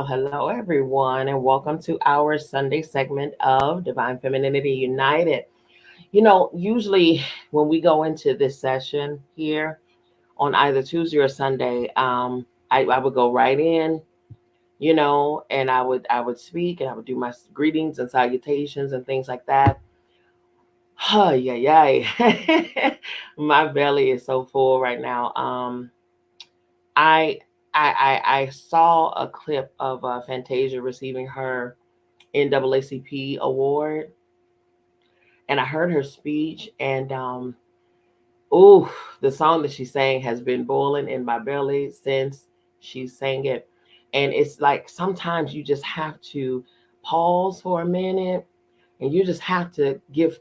Hello, everyone, and welcome to our Sunday segment of Divine Femininity United. Usually when we go into this session here on either Tuesday or Sunday, I would go right in, and I would speak and I would do my greetings and salutations and things like that. Yeah. My belly is so full right now. I I saw a clip of Fantasia receiving her NAACP award, and I heard her speech, and the song that she sang has been boiling in my belly since she sang it, and it's like sometimes you just have to pause for a minute, and you just have to give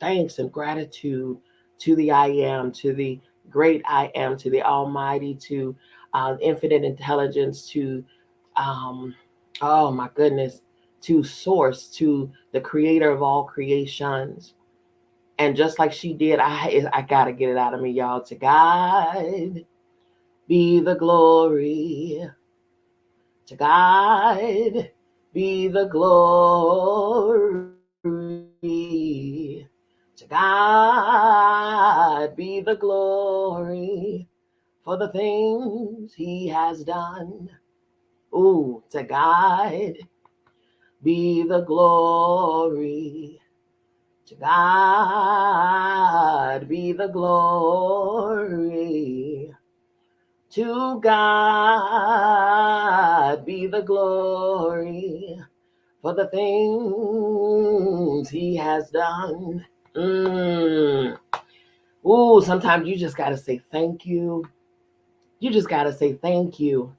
thanks and gratitude to the I am, to the great I am, to the Almighty, to infinite intelligence, to oh my goodness, to Source, to the Creator of all creations. And just like she did, I gotta get it out of me, y'all. To God be the glory. To God be the glory. To God be the glory for the things He has done. Ooh, to God be the glory. To God be the glory. To God be the glory for the things He has done. Sometimes you just got to say thank you. You just got to say thank you.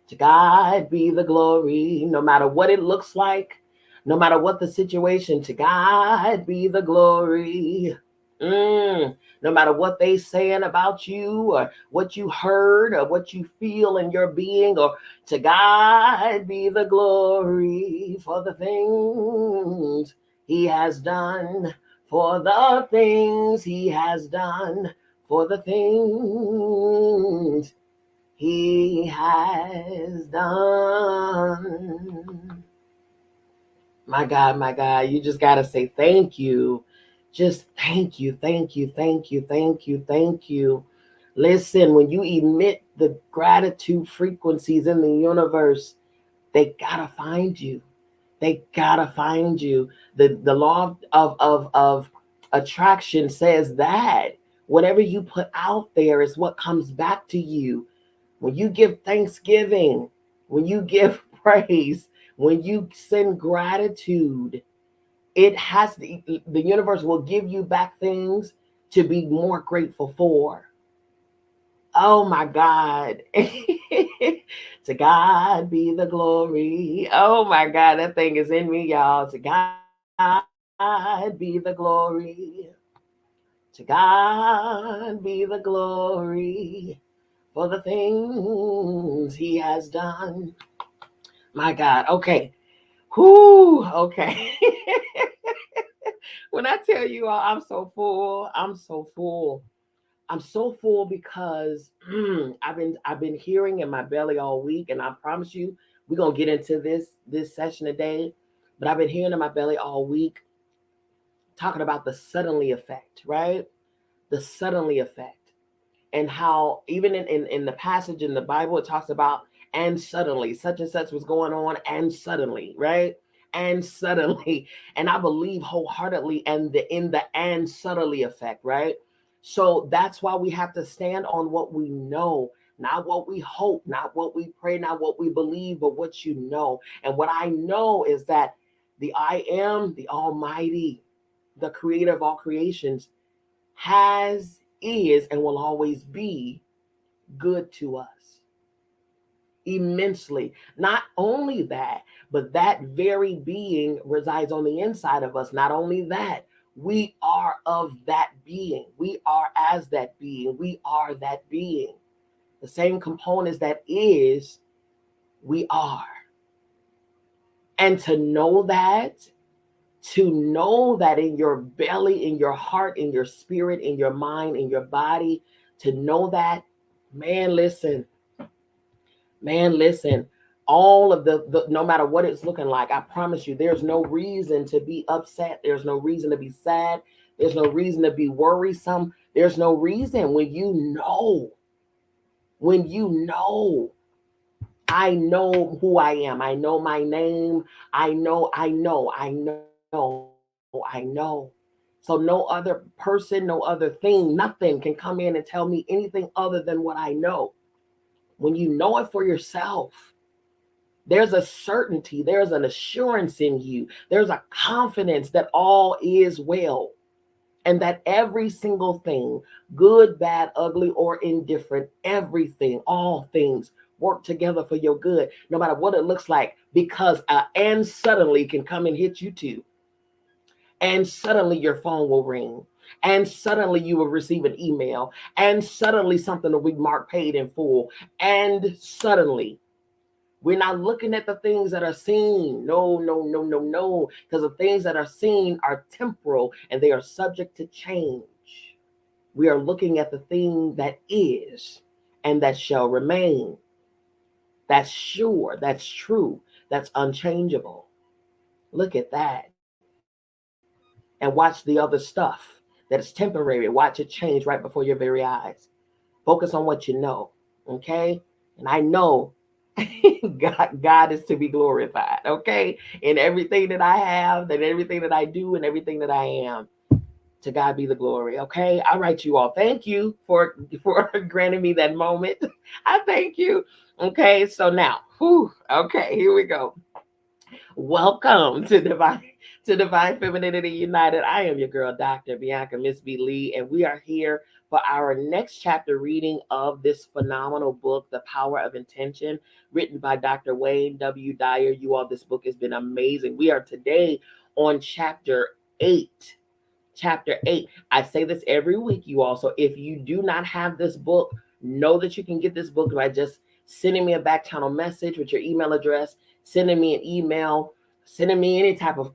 To God be the glory, no matter what it looks like, no matter what the situation, to God be the glory. No matter what they saying about you or what you heard or what you feel in your being, or to God be the glory for the things He has done, for the things He has done, for the things He has done. My God, you just got to say thank you. Just thank you. Listen, when you emit the gratitude frequencies in the universe, they got to find you. They got to find you. The law of attraction says that whatever you put out there is what comes back to you. When you give thanksgiving, when you give praise, when you send gratitude, the universe will give you back things to be more grateful for. Oh my God. To God be the glory. Oh my God, that thing is in me, y'all. To God be the glory. To God be the glory for the things He has done. My God. Okay. Okay. When I tell you all, I'm so full. I'm so full because I've been hearing in my belly all week, and I promise you, we're gonna get into this session today. But I've been hearing in my belly all week talking about the suddenly effect, right? The suddenly effect. And how even in the passage in the Bible, it talks about and suddenly such and such was going on, and suddenly, right? And suddenly, and I believe wholeheartedly in the and suddenly effect, right? So that's why we have to stand on what we know, not what we hope, not what we pray, not what we believe, but what you know. And what I know is that the I am, the Almighty, the Creator of all creations, has, is, and will always be good to us. Immensely. Not only that, but that very being resides on the inside of us. Not only that, we are of that being. We are as that being. We are that being. The same components that is, we are. And to know that in your belly, in your heart, in your spirit, in your mind, in your body, to know that, man, listen, all of the no matter what it's looking like, I promise you, there's no reason to be upset. There's no reason to be sad. There's no reason to be worrisome. There's no reason when you know, I know who I am. I know my name. I know. So no other person, no other thing, nothing can come in and tell me anything other than what I know. When you know it for yourself, there's a certainty, there's an assurance in you, there's a confidence that all is well, and that every single thing, good, bad, ugly, or indifferent, everything, all things work together for your good, no matter what it looks like, because and suddenly can come and hit you too. And suddenly your phone will ring. And suddenly you will receive an email. And suddenly something will be marked paid in full. And suddenly we're not looking at the things that are seen. No. Because the things that are seen are temporal and they are subject to change. We are looking at the thing that is and that shall remain. That's sure, that's true, that's unchangeable. Look at that. And watch the other stuff that is temporary. Watch it change right before your very eyes. Focus on what you know. Okay? And I know God is to be glorified, okay? In everything that I have, and everything that I do, and everything that I am. To God be the glory, okay? All right, you all. Thank you for granting me that moment. I thank you. Okay, so now, okay, here we go. Welcome to Divine Femininity United. I am your girl, Dr. Bianca Miss B. Lee, and we are here for our next chapter reading of this phenomenal book, The Power of Intention, written by Dr. Wayne W. Dyer. You all, this book has been amazing. We are today on chapter 8. Chapter 8. I say this every week, you all. So if you do not have this book, know that you can get this book by just sending me a back channel message with your email address, sending me an email, sending me any type of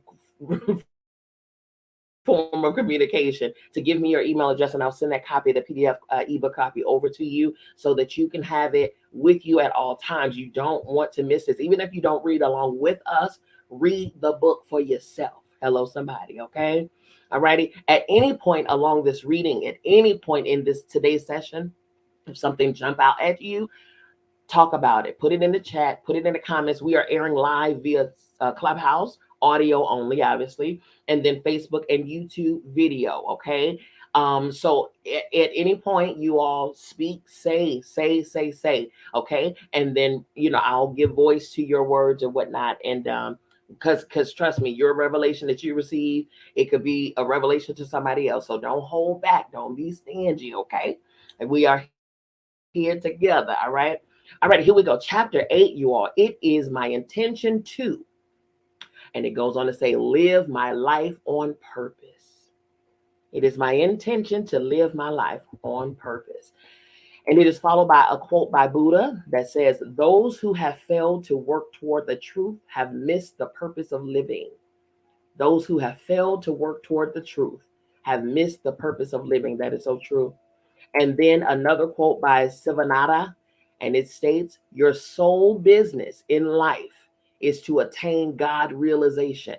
form of communication to give me your email address, and I'll send that copy, the PDF ebook copy, over to you so that you can have it with you at all times. You don't want to miss this. Even if you don't read along with us, read the book for yourself. Hello, somebody, okay? All righty. At any point along this reading, at any point in this today's session, if something jump out at you, talk about it. Put it in the chat. Put it in the comments. We are airing live via Clubhouse, audio only, obviously, and then Facebook and YouTube video. Okay. So at any point, you all speak, say. Okay, and then I'll give voice to your words and whatnot, and because trust me, your revelation that you receive, it could be a revelation to somebody else. So don't hold back. Don't be stingy. Okay, and we are here together. All right. All right, here we go. Chapter 8, you all. It is my intention to, and it goes on to say, live my life on purpose. It is my intention to live my life on purpose. And it is followed by a quote by Buddha that says, those who have failed to work toward the truth have missed the purpose of living. Those who have failed to work toward the truth have missed the purpose of living. That is so true. And then another quote by Sivananda, and it states, your sole business in life is to attain God realization.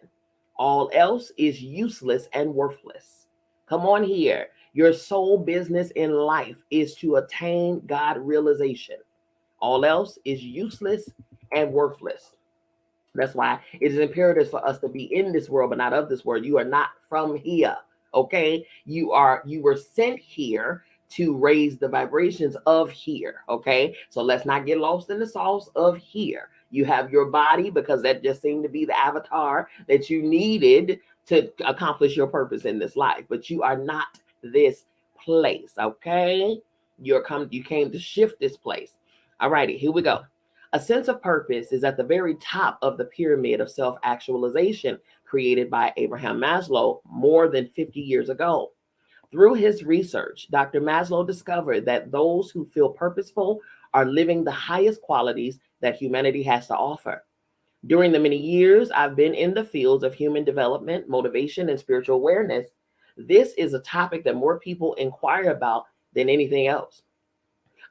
All else is useless and worthless. Come on here. Your sole business in life is to attain God realization. All else is useless and worthless. That's why it is imperative for us to be in this world, but not of this world. You are not from here. Okay. You were sent here to raise the vibrations of here. Okay. So let's not get lost in the sauce of here. You have your body because that just seemed to be the avatar that you needed to accomplish your purpose in this life, but you are not this place. Okay. You came to shift this place. All righty, here we go. A sense of purpose is at the very top of the pyramid of self-actualization created by Abraham Maslow more than 50 years ago. Through his research, Dr. Maslow discovered that those who feel purposeful are living the highest qualities that humanity has to offer. During the many years I've been in the fields of human development, motivation, and spiritual awareness, this is a topic that more people inquire about than anything else.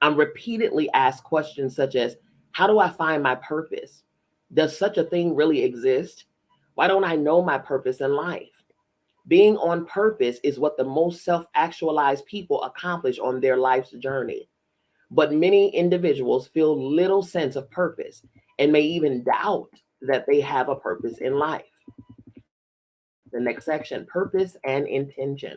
I'm repeatedly asked questions such as, how do I find my purpose? Does such a thing really exist? Why don't I know my purpose in life? Being on purpose is what the most self actualized people accomplish on their life's journey. But many individuals feel little sense of purpose and may even doubt that they have a purpose in life. The next section, purpose and intention.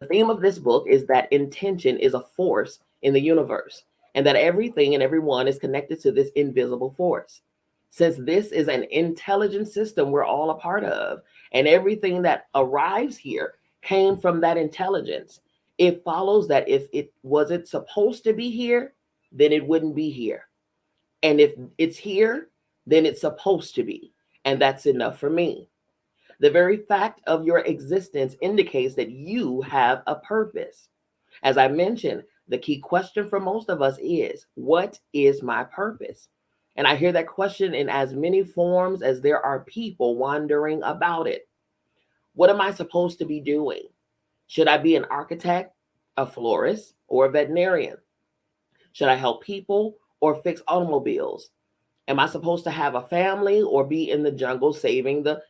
The theme of this book is that intention is a force in the universe and that everything and everyone is connected to this invisible force. Since this is an intelligent system we're all a part of, and everything that arrives here came from that intelligence, it follows that if it wasn't supposed to be here, then it wouldn't be here. And if it's here, then it's supposed to be. And that's enough for me. The very fact of your existence indicates that you have a purpose. As I mentioned, the key question for most of us is, what is my purpose? And I hear that question in as many forms as there are people wondering about it. What am I supposed to be doing? Should I be an architect, a florist, or a veterinarian? Should I help people or fix automobiles? Am I supposed to have a family or be in the jungle saving the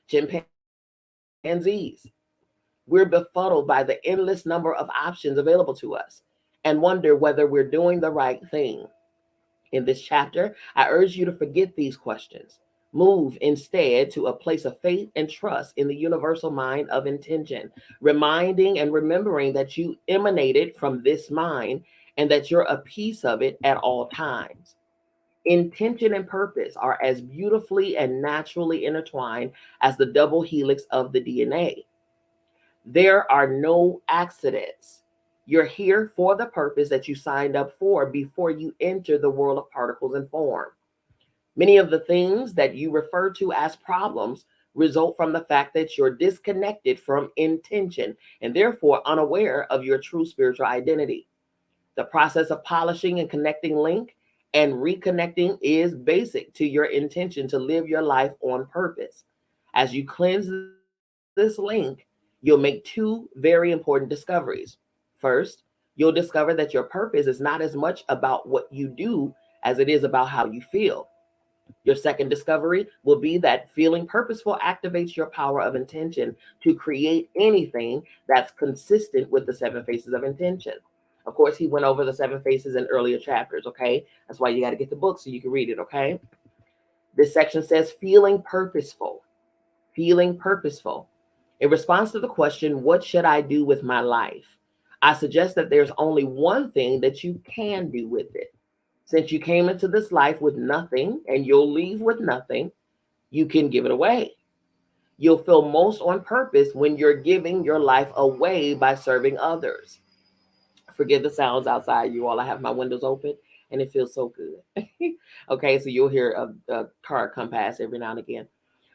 chimpanzees? We're befuddled by the endless number of options available to us and wonder whether we're doing the right thing. In this chapter, I urge you to forget these questions. Move instead to a place of faith and trust in the universal mind of intention, reminding and remembering that you emanated from this mind and that you're a piece of it at all times. Intention and purpose are as beautifully and naturally intertwined as the double helix of the DNA. There are no accidents. You're here for the purpose that you signed up for before you enter the world of particles and form. Many of the things that you refer to as problems result from the fact that you're disconnected from intention and therefore unaware of your true spiritual identity. The process of polishing and connecting link and reconnecting is basic to your intention to live your life on purpose. As you cleanse this link, you'll make two very important discoveries. First, you'll discover that your purpose is not as much about what you do as it is about how you feel. Your second discovery will be that feeling purposeful activates your power of intention to create anything that's consistent with the seven phases of intention. Of course, he went over the seven phases in earlier chapters, okay? That's why you got to get the book so you can read it, okay? This section says feeling purposeful. Feeling purposeful. In response to the question, what should I do with my life? I suggest that there's only one thing that you can do with it. Since you came into this life with nothing and you'll leave with nothing, you can give it away. You'll feel most on purpose when you're giving your life away by serving others. Forgive the sounds outside, you all. I have my windows open and it feels so good. Okay, so you'll hear a car come past every now and again.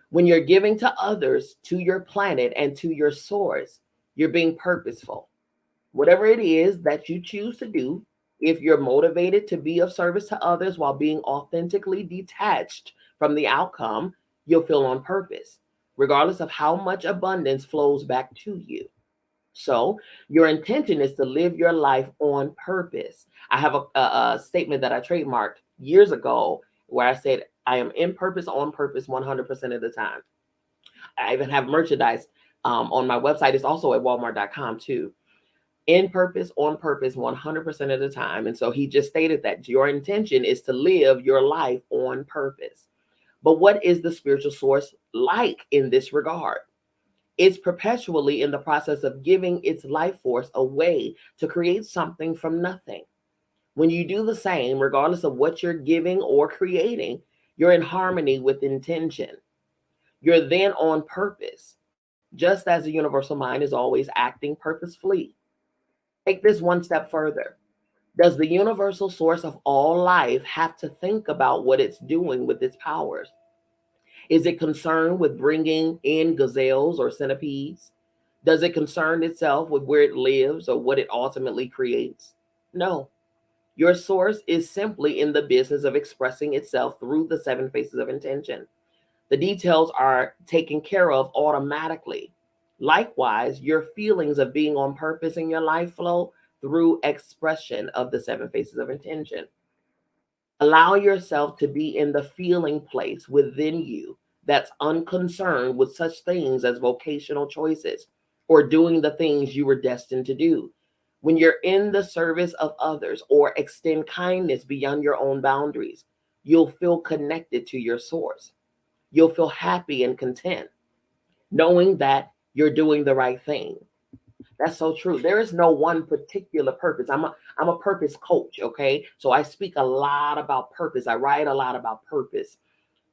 When you're giving to others, to your planet, and to your source, you're being purposeful. Whatever it is that you choose to do, if you're motivated to be of service to others while being authentically detached from the outcome, you'll feel on purpose, regardless of how much abundance flows back to you. So, your intention is to live your life on purpose. I have a statement that I trademarked years ago where I said, I am in purpose, on purpose 100% of the time. I even have merchandise on my website. It's also at walmart.com too. In purpose, on purpose 100% of the time. And so he just stated that your intention is to live your life on purpose. But what is the spiritual source like in this regard? It's perpetually in the process of giving its life force away to create something from nothing. When you do the same, regardless of what you're giving or creating, you're in harmony with intention. You're then on purpose, just as the universal mind is always acting purposefully. Take this one step further. Does the universal source of all life have to think about what it's doing with its powers? Is it concerned with bringing in gazelles or centipedes? Does it concern itself with where it lives or what it ultimately creates? No. Your source is simply in the business of expressing itself through the seven faces of intention. The details are taken care of automatically. Likewise, your feelings of being on purpose in your life flow through expression of the seven faces of intention. Allow yourself to be in the feeling place within you that's unconcerned with such things as vocational choices or doing the things you were destined to do. When you're in the service of others or extend kindness beyond your own boundaries, you'll feel connected to your source. You'll feel happy and content, knowing that you're doing the right thing. That's so true. There is no one particular purpose. I'm a purpose coach, okay? So I speak a lot about purpose. I write a lot about purpose.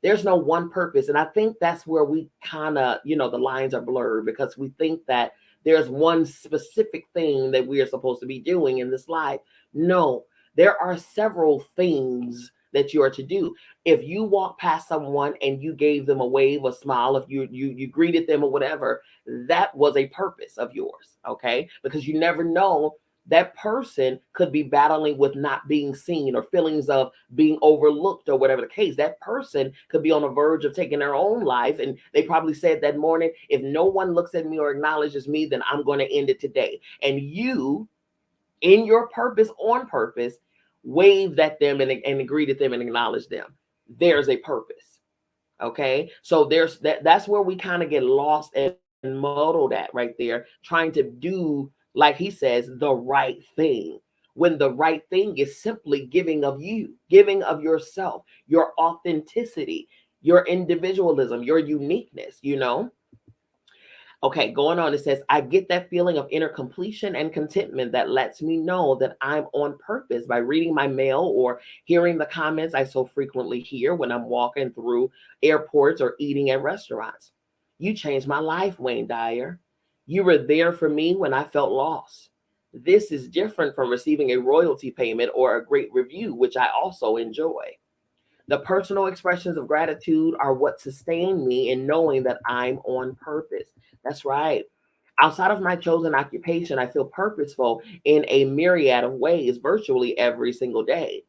There's no one purpose. And I think that's where we kind of, the lines are blurred because we think that there's one specific thing that we are supposed to be doing in this life. No, there are several things that you are to do. If you walk past someone and you gave them a wave, a smile, if you greeted them or whatever, that was a purpose of yours, okay? Because you never know, that person could be battling with not being seen or feelings of being overlooked or whatever the case. That person could be on the verge of taking their own life. And they probably said that morning, if no one looks at me or acknowledges me, then I'm going to end it today. And you, in your purpose, on purpose, waved at them and greeted them and acknowledged them. There's a purpose. Okay. So that's where we kind of get lost and muddled at right there, trying to do, like he says, the right thing. When the right thing is simply giving of you, giving of yourself, your authenticity, your individualism, your uniqueness. Okay, going on, it says, I get that feeling of inner completion and contentment that lets me know that I'm on purpose by reading my mail or hearing the comments I so frequently hear when I'm walking through airports or eating at restaurants. You changed my life, Wayne Dyer. You were there for me when I felt lost. This is different from receiving a royalty payment or a great review, which I also enjoy. The personal expressions of gratitude are what sustain me in knowing that I'm on purpose. That's right. Outside of my chosen occupation, I feel purposeful in a myriad of ways virtually every single day.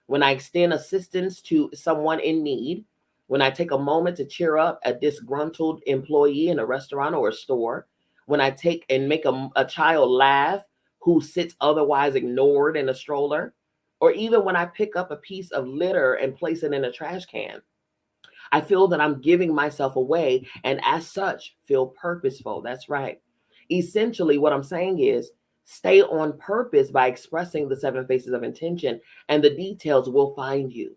When I extend assistance to someone in need, when I take a moment to cheer up a disgruntled employee in a restaurant or a store, when I take and make a child laugh who sits otherwise ignored in a stroller, or even when I pick up a piece of litter and place it in a trash can. I feel that I'm giving myself away and as such feel purposeful. That's right. Essentially, what I'm saying is stay on purpose by expressing the seven faces of intention, and the details will find you.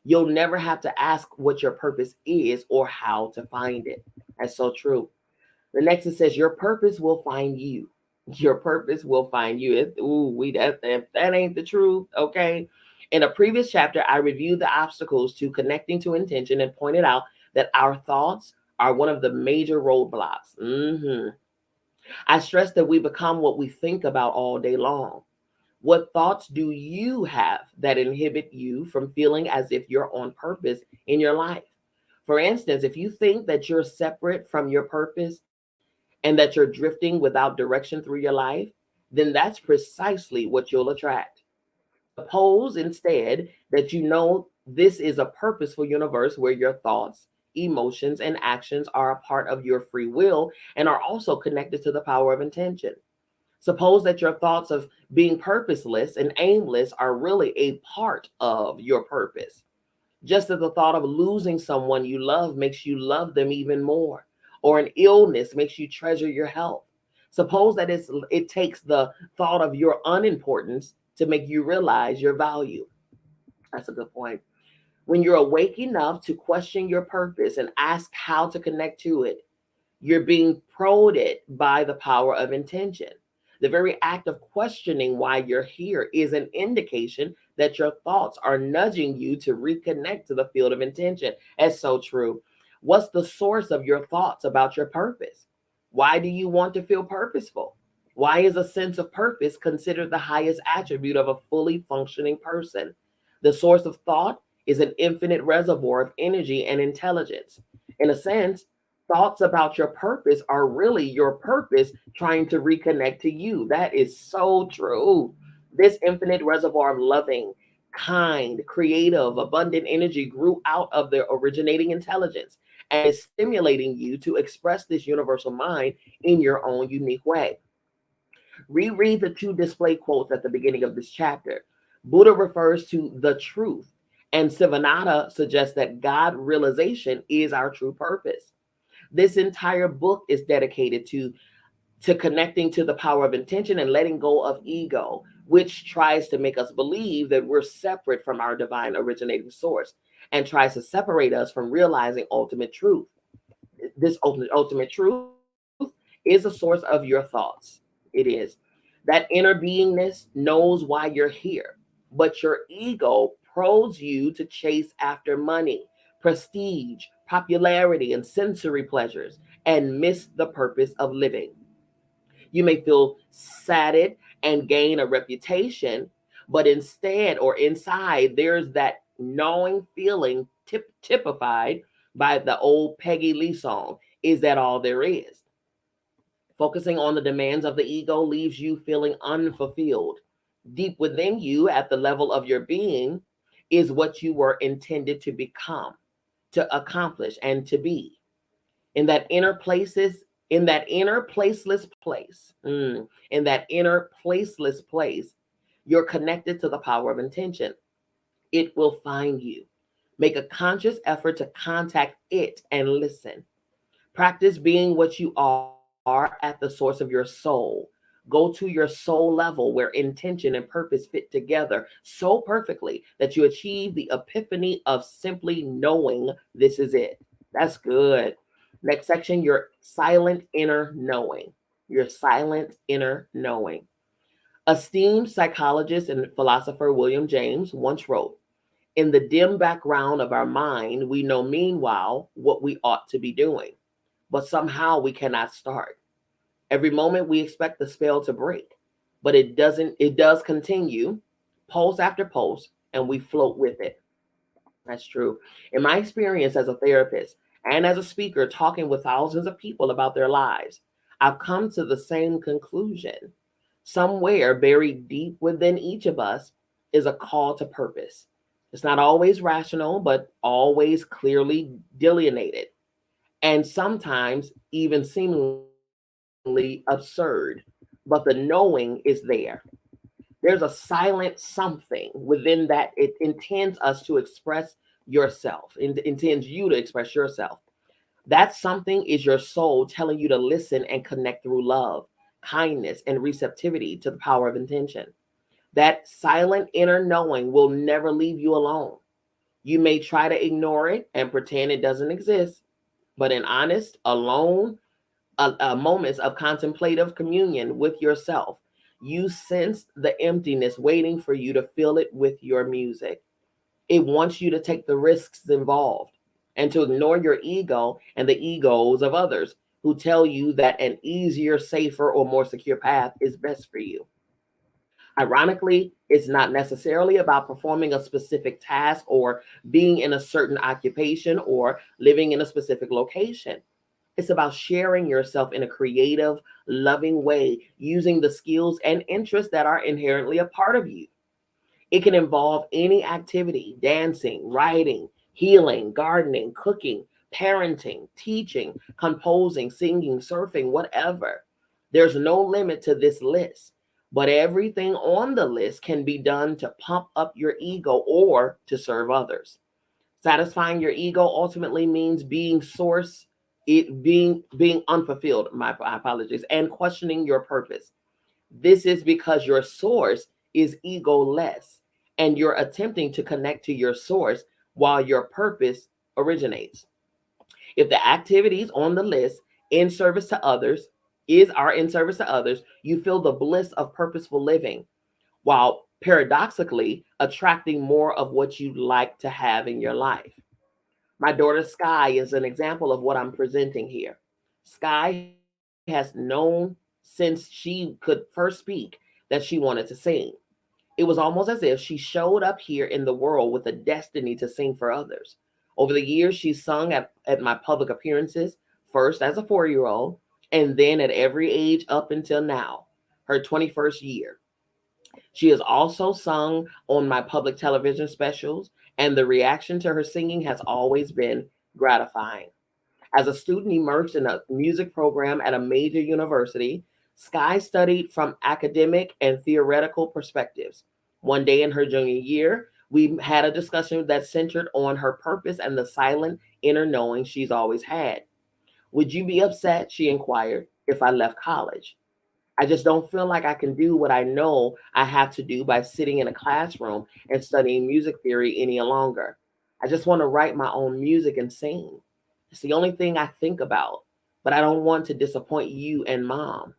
You'll never have to ask what your purpose is or how to find it. That's so true. The next it says, your purpose will find you. Your purpose will find you. That ain't the truth, okay? In a previous chapter, I reviewed the obstacles to connecting to intention and pointed out that our thoughts are one of the major roadblocks. I stressed that we become what we think about all day long. What thoughts do you have that inhibit you from feeling as if you're on purpose in your life? For instance, if you think that you're separate from your purpose and that you're drifting without direction through your life, then that's precisely what you'll attract. Suppose instead that you know this is a purposeful universe where your thoughts, emotions, and actions are a part of your free will and are also connected to the power of intention. Suppose that your thoughts of being purposeless and aimless are really a part of your purpose. Just as the thought of losing someone you love makes you love them even more, or an illness makes you treasure your health. Suppose that it takes the thought of your unimportance to make you realize your value. That's a good point. When you're awake enough to question your purpose and ask how to connect to it, you're being prodded by the power of intention. The very act of questioning why you're here is an indication that your thoughts are nudging you to reconnect to the field of intention. That's so true. What's the source of your thoughts about your purpose? Why do you want to feel purposeful? Why is a sense of purpose considered the highest attribute of a fully functioning person? The source of thought is an infinite reservoir of energy and intelligence. In a sense, thoughts about your purpose are really your purpose trying to reconnect to you. That is so true. This infinite reservoir of loving, kind, creative, abundant energy grew out of the originating intelligence and is stimulating you to express this universal mind in your own unique way. Reread the two display quotes at the beginning of this chapter. Buddha refers to the truth, and Sivananda suggests that God realization is our true purpose. This entire book is dedicated to connecting to the power of intention and letting go of ego, which tries to make us believe that we're separate from our divine originating source and tries to separate us from realizing ultimate truth. This ultimate truth is a source of your thoughts. It is. That inner beingness knows why you're here, but your ego prods you to chase after money, prestige, popularity, and sensory pleasures and miss the purpose of living. You may feel saddened and gain a reputation, but instead or inside, there's that gnawing feeling typified by the old Peggy Lee song, Is That All There Is? Focusing on the demands of the ego leaves you feeling unfulfilled. Deep within you, at the level of your being, is what you were intended to become, to accomplish, and to be. In that inner places, in that inner placeless place, in that inner placeless place, you're connected to the power of intention. It will find you. Make a conscious effort to contact it and listen. Practice being what you are at the source of your soul. Go to your soul level where intention and purpose fit together so perfectly that you achieve the epiphany of simply knowing this is it. That's good. Next section, your silent inner knowing. Your silent inner knowing. Esteemed psychologist and philosopher William James once wrote, in the dim background of our mind, we know meanwhile what we ought to be doing, but somehow we cannot start. Every moment we expect the spell to break, but it doesn't, it does continue, pulse after pulse, and we float with it. That's true. In my experience as a therapist and as a speaker talking with thousands of people about their lives, I've come to the same conclusion. Somewhere buried deep within each of us is a call to purpose. It's not always rational, but always clearly delineated, and sometimes even seemingly absurd. But the knowing is there. There's a silent something within that it intends us to express yourself, intends you to express yourself. That something is your soul telling you to listen and connect through love, kindness, and receptivity to the power of intention. That silent inner knowing will never leave you alone. You may try to ignore it and pretend it doesn't exist, but in honest, alone, moments of contemplative communion with yourself, you sense the emptiness waiting for you to fill it with your music. It wants you to take the risks involved and to ignore your ego and the egos of others who tell you that an easier, safer, or more secure path is best for you. Ironically, it's not necessarily about performing a specific task or being in a certain occupation or living in a specific location. It's about sharing yourself in a creative, loving way using the skills and interests that are inherently a part of you. It can involve any activity: dancing, writing, healing, gardening, cooking, parenting, teaching, composing, singing, surfing, whatever. There's no limit to this list, but everything on the list can be done to pump up your ego or to serve others. Satisfying your ego ultimately means being source, it being unfulfilled, my apologies, and questioning your purpose. This is because your source is egoless and you're attempting to connect to your source while your purpose originates. If the activities on the list in service to others are in service to others, you feel the bliss of purposeful living while paradoxically attracting more of what you'd like to have in your life. My daughter Sky is an example of what I'm presenting here. Sky has known since she could first speak that she wanted to sing. It was almost as if she showed up here in the world with a destiny to sing for others. Over the years, she's sung at my public appearances, first as a 4 year old, and then at every age up until now, her 21st year. She has also sung on my public television specials, and the reaction to her singing has always been gratifying. As a student immersed in a music program at a major university, Sky studied from academic and theoretical perspectives. One day in her junior year, we had a discussion that centered on her purpose and the silent inner knowing she's always had. Would you be upset, she inquired, if I left college? I just don't feel like I can do what I know I have to do by sitting in a classroom and studying music theory any longer. I just want to write my own music and sing. It's the only thing I think about, but I don't want to disappoint you and mom.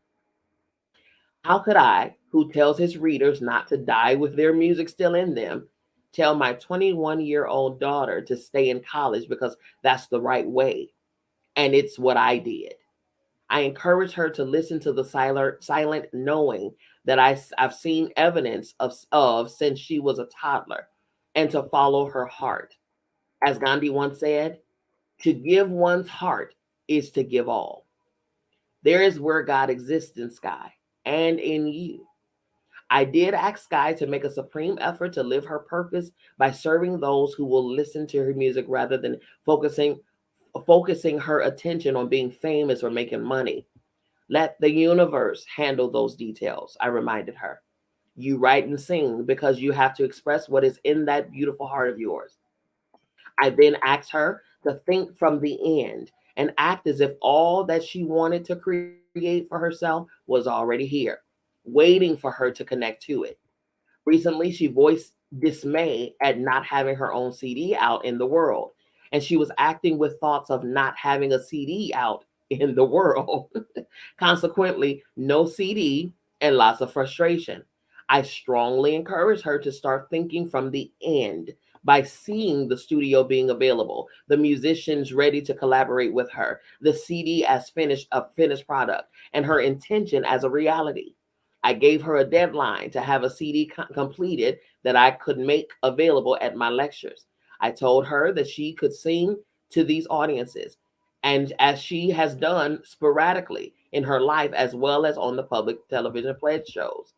How could I, who tells his readers not to die with their music still in them, tell my 21-year-old daughter to stay in college because that's the right way? And it's what I did. I encourage her to listen to the silent knowing that I've seen evidence of since she was a toddler, and to follow her heart. As Gandhi once said, to give one's heart is to give all. There is where God exists in Sky and in you. I did ask Sky to make a supreme effort to live her purpose by serving those who will listen to her music rather than focusing her attention on being famous or making money. Let the universe handle those details, I reminded her. You write and sing because you have to express what is in that beautiful heart of yours. I then asked her to think from the end and act as if all that she wanted to create for herself was already here, waiting for her to connect to it. Recently, she voiced dismay at not having her own CD out in the world, and she was acting with thoughts of not having a CD out in the world. Consequently, no CD and lots of frustration. I strongly encourage her to start thinking from the end by seeing the studio being available, the musicians ready to collaborate with her, the CD as a finished product, and her intention as a reality. I gave her a deadline to have a CD completed that I could make available at my lectures. I told her that she could sing to these audiences, and as she has done sporadically in her life as well as on the public television pledge shows.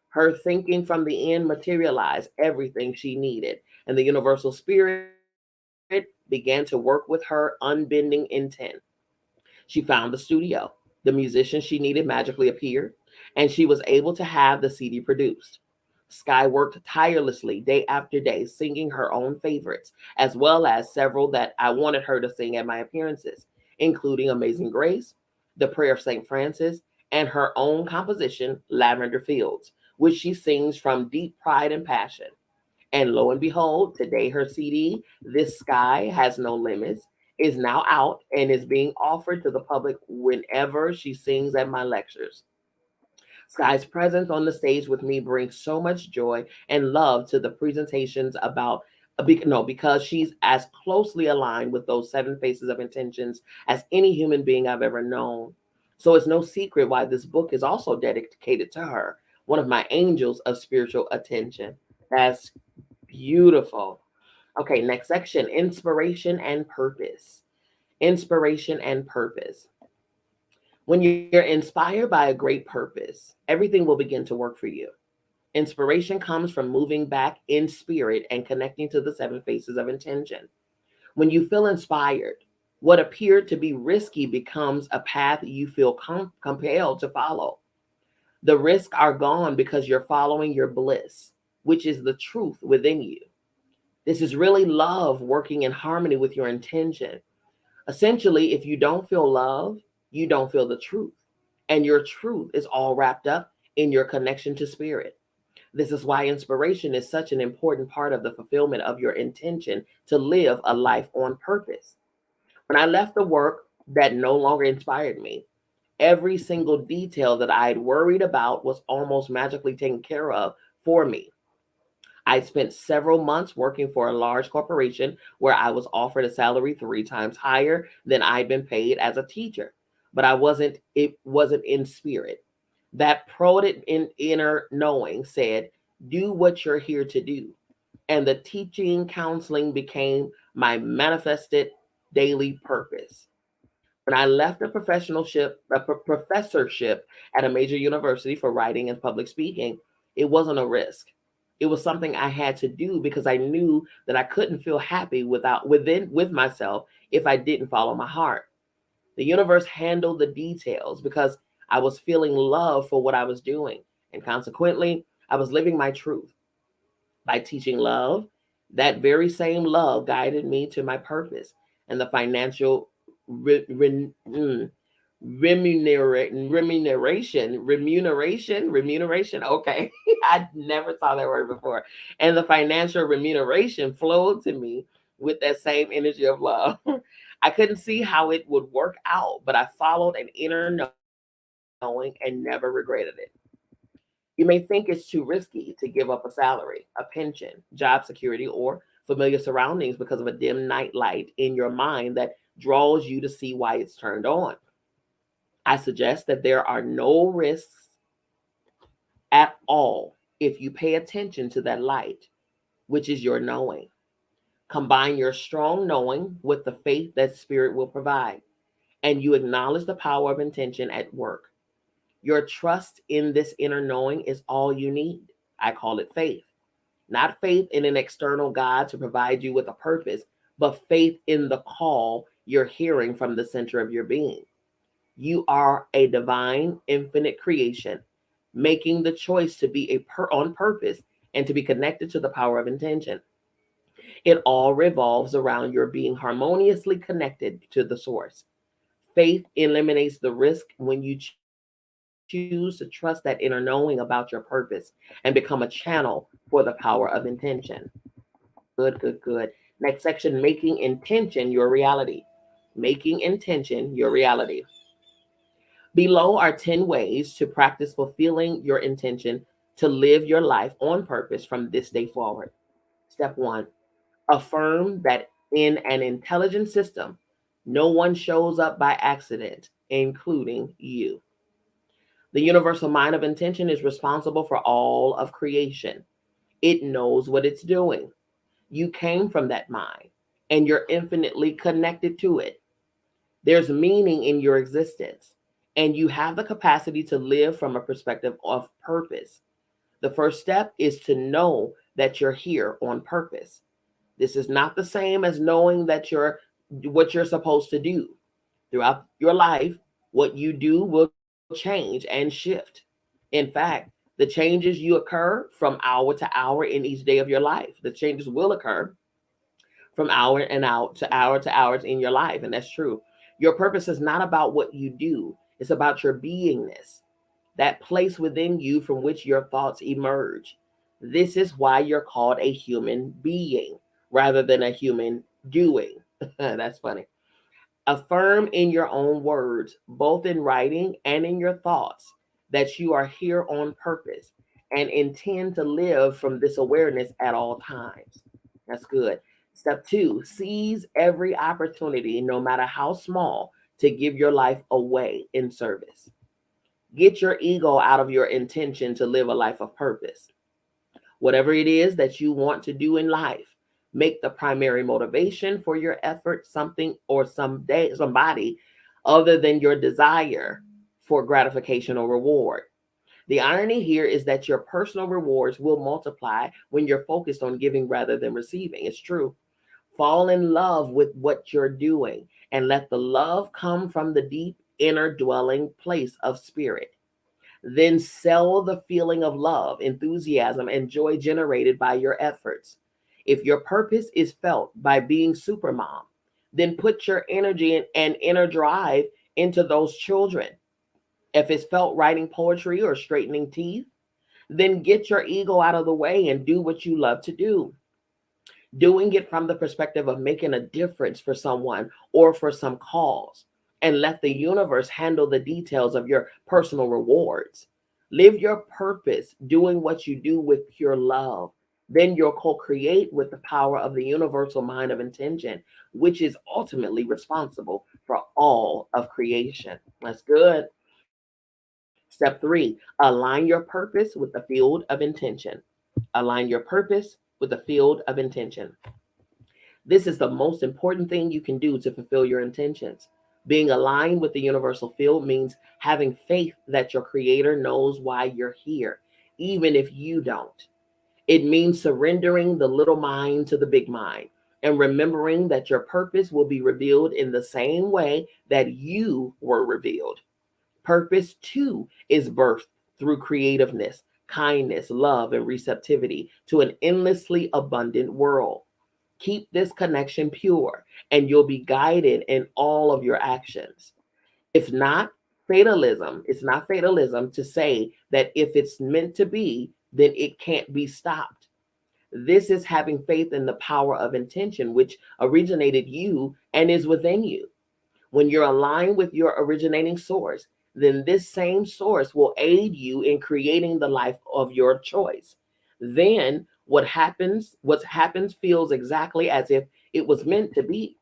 Her thinking from the end materialized everything she needed, and the universal spirit began to work with her unbending intent. She found the studio. The musician she needed magically appeared, and she was able to have the CD produced. Sky worked tirelessly day after day, singing her own favorites, as well as several that I wanted her to sing at my appearances, including Amazing Grace, The Prayer of St. Francis, and her own composition, Lavender Fields, which she sings from deep pride and passion. And lo and behold, today her CD, This Sky Has No Limits, is now out and is being offered to the public whenever she sings at my lectures. Sky's presence on the stage with me brings so much joy and love to the presentations because she's as closely aligned with those seven faces of intentions as any human being I've ever known. So it's no secret why this book is also dedicated to her, one of my angels of spiritual attention. That's beautiful. Okay, next section, inspiration and purpose. Inspiration and purpose. When you're inspired by a great purpose, everything will begin to work for you. Inspiration comes from moving back in spirit and connecting to the seven faces of intention. When you feel inspired, what appeared to be risky becomes a path you feel compelled to follow. The risks are gone because you're following your bliss, which is the truth within you. This is really love working in harmony with your intention. Essentially, if you don't feel love, you don't feel the truth. And your truth is all wrapped up in your connection to spirit. This is why inspiration is such an important part of the fulfillment of your intention to live a life on purpose. When I left the work that no longer inspired me, every single detail that I had worried about was almost magically taken care of for me. I spent several months working for a large corporation where I was offered a salary 3 times higher than I'd been paid as a teacher. But it wasn't in spirit. That prodded in inner knowing said, do what you're here to do. And the teaching counseling became my manifested daily purpose. When I left a professorship at a major university for writing and public speaking, it wasn't a risk. It was something I had to do because I knew that I couldn't feel happy with myself if I didn't follow my heart. The universe handled the details because I was feeling love for what I was doing, and consequently, I was living my truth. By teaching love, that very same love guided me to my purpose and the financial re- re- mm, remuneration. Okay, I never saw that word before. And the financial remuneration flowed to me with that same energy of love. I couldn't see how it would work out, but I followed an inner knowing and never regretted it. You may think it's too risky to give up a salary, a pension, job security, or familiar surroundings because of a dim night light in your mind that draws you to see why it's turned on. I suggest that there are no risks at all if you pay attention to that light, which is your knowing. Combine your strong knowing with the faith that Spirit will provide, and you acknowledge the power of intention at work. Your trust in this inner knowing is all you need. I call it faith. Not faith in an external God to provide you with a purpose, but faith in the call you're hearing from the center of your being. You are a divine, infinite creation, making the choice to be on purpose and to be connected to the power of intention. It all revolves around your being harmoniously connected to the source. Faith eliminates the risk when you choose to trust that inner knowing about your purpose and become a channel for the power of intention. Good. Next section, making intention your reality. Making intention your reality. Below are 10 ways to practice fulfilling your intention to live your life on purpose from this day forward. Step one, affirm that in an intelligent system, no one shows up by accident, including you. The universal mind of intention is responsible for all of creation. It knows what it's doing. You came from that mind, and you're infinitely connected to it. There's meaning in your existence, and you have the capacity to live from a perspective of purpose. The first step is to know that you're here on purpose. This is not the same as knowing that you're what you're supposed to do. Throughout your life, what you do will change and shift. In fact, the changes you occur from hour to hour in each day of your life. The changes will occur from hour and out to hours in your life, and that's true. Your purpose is not about what you do, it's about your beingness, that place within you from which your thoughts emerge. This is why you're called a human being rather than a human doing. That's funny. Affirm in your own words, both in writing and in your thoughts, that you are here on purpose and intend to live from this awareness at all times. That's good. Step two, seize every opportunity, no matter how small, to give your life away in service. Get your ego out of your intention to live a life of purpose. Whatever it is that you want to do in life, make the primary motivation for your effort something or somebody other than your desire for gratification or reward. The irony here is that your personal rewards will multiply when you're focused on giving rather than receiving. It's true. Fall in love with what you're doing and let the love come from the deep inner dwelling place of spirit. Then sell the feeling of love, enthusiasm, and joy generated by your efforts. If your purpose is felt by being supermom, then put your energy and inner drive into those children. If it's felt writing poetry or straightening teeth, then get your ego out of the way and do what you love to do. Doing it from the perspective of making a difference for someone or for some cause, and let the universe handle the details of your personal rewards. Live your purpose doing what you do with pure love. Then you'll co create with the power of the universal mind of intention, which is ultimately responsible for all of creation. That's good. Step three, Step 3, align your purpose with the field of intention. Align your purpose with the field of intention. This is the most important thing you can do to fulfill your intentions. Being aligned with the universal field means having faith that your creator knows why you're here, even if you don't. It means surrendering the little mind to the big mind and remembering that your purpose will be revealed in the same way that you were revealed. Purpose, too, is birthed through creativeness, kindness, love, and receptivity to an endlessly abundant world. Keep this connection pure, and you'll be guided in all of your actions. If not, it's not fatalism to say that if it's meant to be, then it can't be stopped. This is having faith in the power of intention, which originated you and is within you. When you're aligned with your originating source, then this same source will aid you in creating the life of your choice. Then what happens feels exactly as if it was meant to be.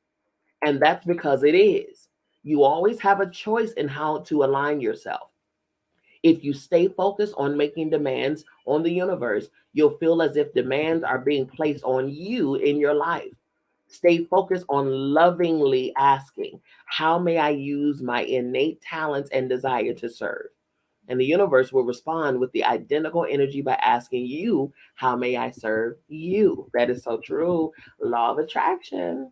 And that's because it is. You always have a choice in how to align yourself. If you stay focused on making demands on the universe, you'll feel as if demands are being placed on you in your life. Stay focused on lovingly asking, how may I use my innate talents and desire to serve? And the universe will respond with the identical energy by asking you, how may I serve you? That is so true. Law of attraction.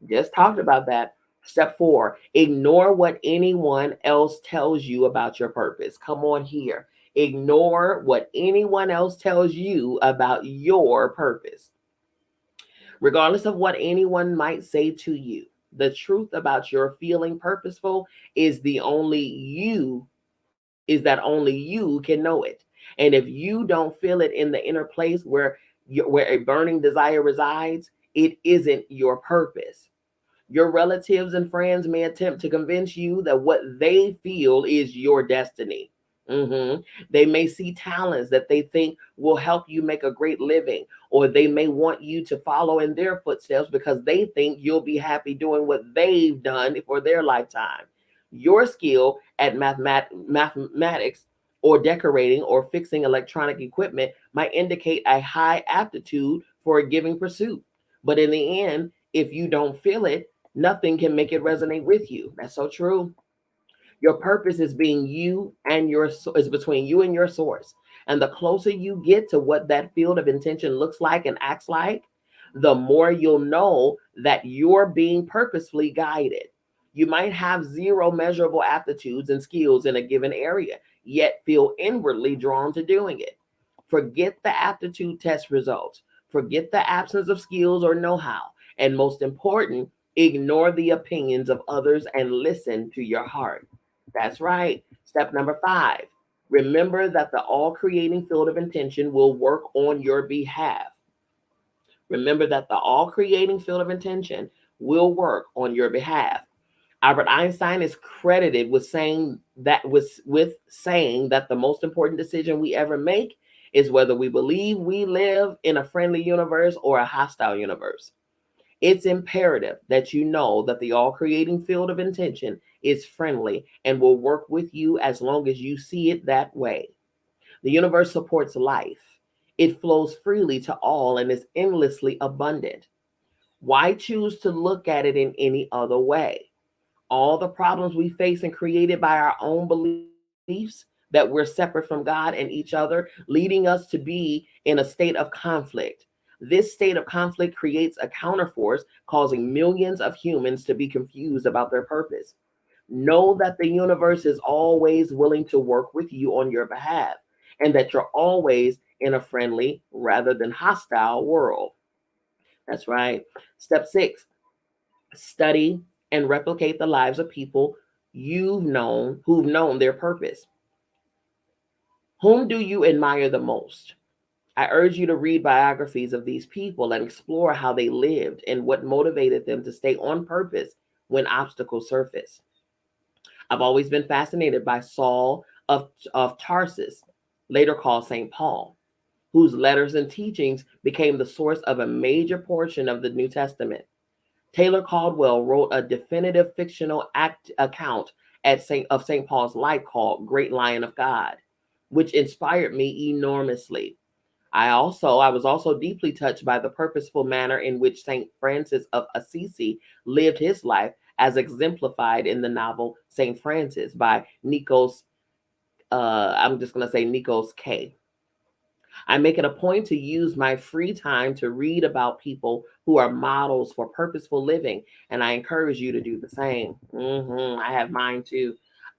Just talked about that. Step 4, ignore what anyone else tells you about your purpose. Come on here. Ignore what anyone else tells you about your purpose. Regardless of what anyone might say to you, the truth about your feeling purposeful is the only you is that only you can know it. And if you don't feel it in the inner place where a burning desire resides, it isn't your purpose. Your relatives and friends may attempt to convince you that what they feel is your destiny. They may see talents that they think will help you make a great living, or they may want you to follow in their footsteps because they think you'll be happy doing what they've done for their lifetime. Your skill at mathematics or decorating or fixing electronic equipment might indicate a high aptitude for a given pursuit. But in the end, if you don't feel it, nothing can make it resonate with you. That's so true. Your purpose is being you and is between you and your source. And the closer you get to what that field of intention looks like and acts like, the more you'll know that you're being purposefully guided. You might have zero measurable aptitudes and skills in a given area, yet feel inwardly drawn to doing it. Forget the aptitude test results. Forget the absence of skills or know how. And most important, ignore the opinions of others and listen to your heart. That's right. Step number 5. Remember that the all creating field of intention will work on your behalf. Remember that the all creating field of intention will work on your behalf. Albert Einstein is credited with saying that the most important decision we ever make is whether we believe we live in a friendly universe or a hostile universe. It's imperative that you know that the all creating field of intention is friendly and will work with you as long as you see it that way. The universe supports life. It flows freely to all and is endlessly abundant. Why choose to look at it in any other way? All the problems we face and created by our own beliefs that we're separate from God and each other, leading us to be in a state of conflict. This state of conflict creates a counterforce, causing millions of humans to be confused about their purpose. Know that the universe is always willing to work with you on your behalf, and that you're always in a friendly rather than hostile world. That's right. Step 6, study and replicate the lives of people who've known their purpose. Whom do you admire the most? I urge you to read biographies of these people and explore how they lived and what motivated them to stay on purpose when obstacles surface. I've always been fascinated by Saul of Tarsus, later called St. Paul, whose letters and teachings became the source of a major portion of the New Testament. Taylor Caldwell wrote a definitive fictional account of St. Paul's life called Great Lion of God, which inspired me enormously. I was also deeply touched by the purposeful manner in which St. Francis of Assisi lived his life, as exemplified in the novel St. Francis by Nikos, I'm just going to say Nikos K. I make it a point to use my free time to read about people who are models for purposeful living, and I encourage you to do the same. I have mine too.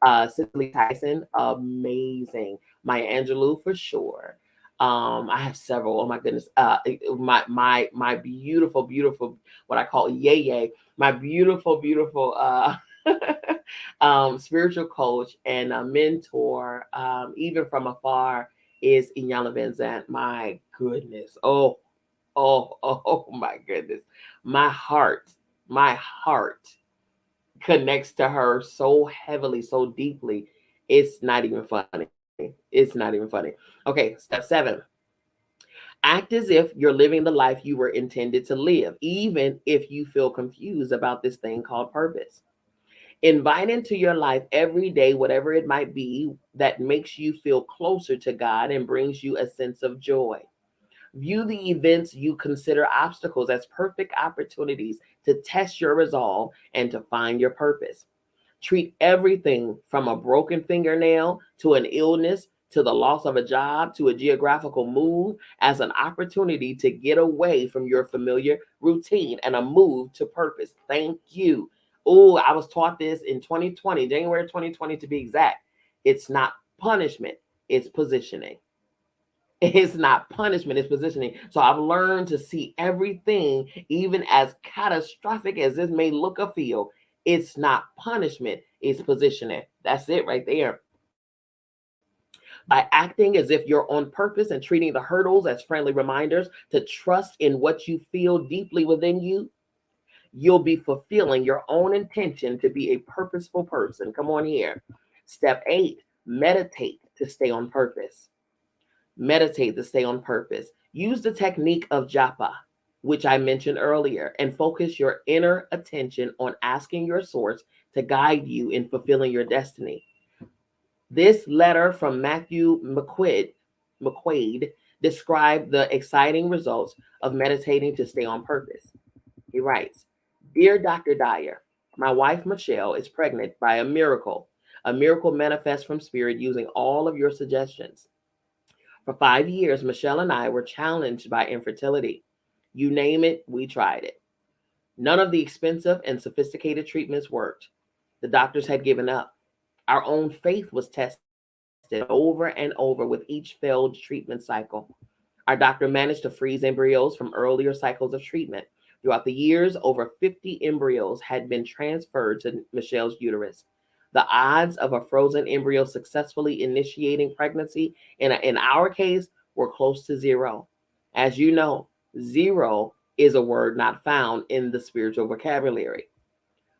Cicely Tyson, amazing. Maya Angelou, for sure. I have several. Oh my goodness. My beautiful, beautiful, what I call yay yay. My beautiful, beautiful spiritual coach and a mentor, even from afar, is Inyana Van Zant. My goodness. Oh my goodness. My heart connects to her so heavily, so deeply. It's not even funny. It's not even funny. Okay, step 7. Act as if you're living the life you were intended to live, even if you feel confused about this thing called purpose. Invite into your life every day, whatever it might be, that makes you feel closer to God and brings you a sense of joy. View the events you consider obstacles as perfect opportunities to test your resolve and to find your purpose. Treat everything from a broken fingernail to an illness to the loss of a job to a geographical move as an opportunity to get away from your familiar routine and a move to purpose. Thank you. Oh, I was taught this in 2020, January 2020 to be exact. It's not punishment, it's positioning. It's not punishment, it's positioning. So I've learned to see everything, even as catastrophic as this may look or feel. It's not punishment, it's positioning. That's it right there. By acting as if you're on purpose and treating the hurdles as friendly reminders to trust in what you feel deeply within you, you'll be fulfilling your own intention to be a purposeful person. Come on here. Step 8, meditate to stay on purpose. Meditate to stay on purpose. Use the technique of japa, which I mentioned earlier, and focus your inner attention on asking your source to guide you in fulfilling your destiny. This letter from Matthew McQuaid described the exciting results of meditating to stay on purpose. He writes, "Dear Dr. Dyer, my wife Michelle is pregnant by a miracle. A miracle manifests from spirit using all of your suggestions. For 5 years, Michelle and I were challenged by infertility. You name it, we tried it. None of the expensive and sophisticated treatments worked. The doctors had given up. Our own faith was tested over and over with each failed treatment cycle. Our doctor managed to freeze embryos from earlier cycles of treatment. Throughout the years, over 50 embryos had been transferred to Michelle's uterus. The odds of a frozen embryo successfully initiating pregnancy in our case were close to zero. As you know, zero is a word not found in the spiritual vocabulary.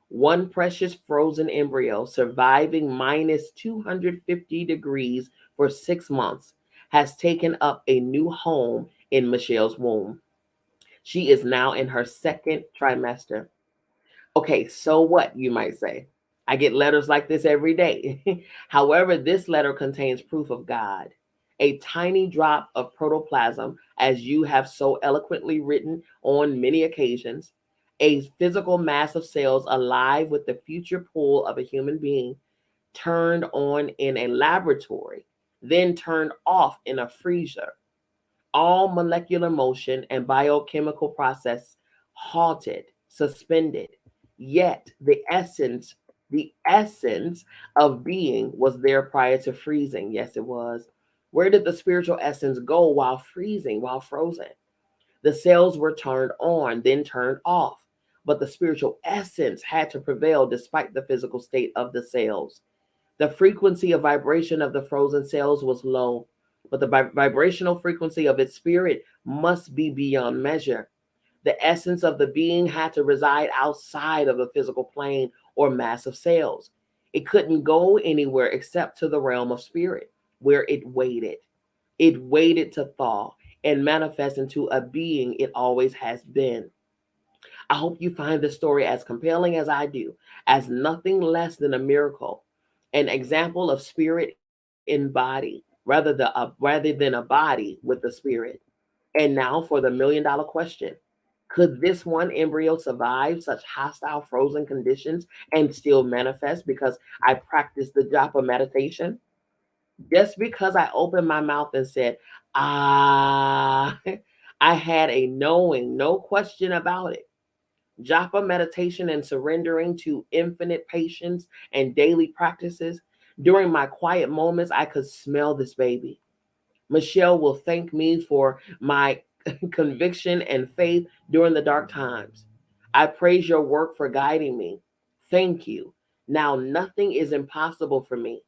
One precious frozen embryo surviving minus 250 degrees for 6 months has taken up a new home in Michelle's womb. She is now in her second trimester. Okay, so what, you might say? I get letters like this every day. However, this letter contains proof of God. A tiny drop of protoplasm, as you have so eloquently written on many occasions, a physical mass of cells alive with the future pull of a human being, turned on in a laboratory, then turned off in a freezer. All molecular motion and biochemical process halted, suspended. Yet the essence of being was there prior to freezing. Yes, it was. Where did the spiritual essence go while freezing, while frozen? The cells were turned on, then turned off. But the spiritual essence had to prevail despite the physical state of the cells. The frequency of vibration of the frozen cells was low, but the vibrational frequency of its spirit must be beyond measure. The essence of the being had to reside outside of the physical plane or mass of cells. It couldn't go anywhere except to the realm of spirit, where it waited. It waited to thaw and manifest into a being it always has been. I hope you find this story as compelling as I do, as nothing less than a miracle. an example of spirit in body, rather than a body with the spirit. And now for the $1 million question. Could this one embryo survive such hostile frozen conditions and still manifest because I practiced the japa meditation? Just because I opened my mouth and said, ah, I had a knowing, no question about it. Japa meditation and surrendering to infinite patience and daily practices. During my quiet moments, I could smell this baby. Michelle will thank me for my conviction and faith during the dark times. I praise your work for guiding me. Thank you. Now nothing is impossible for me.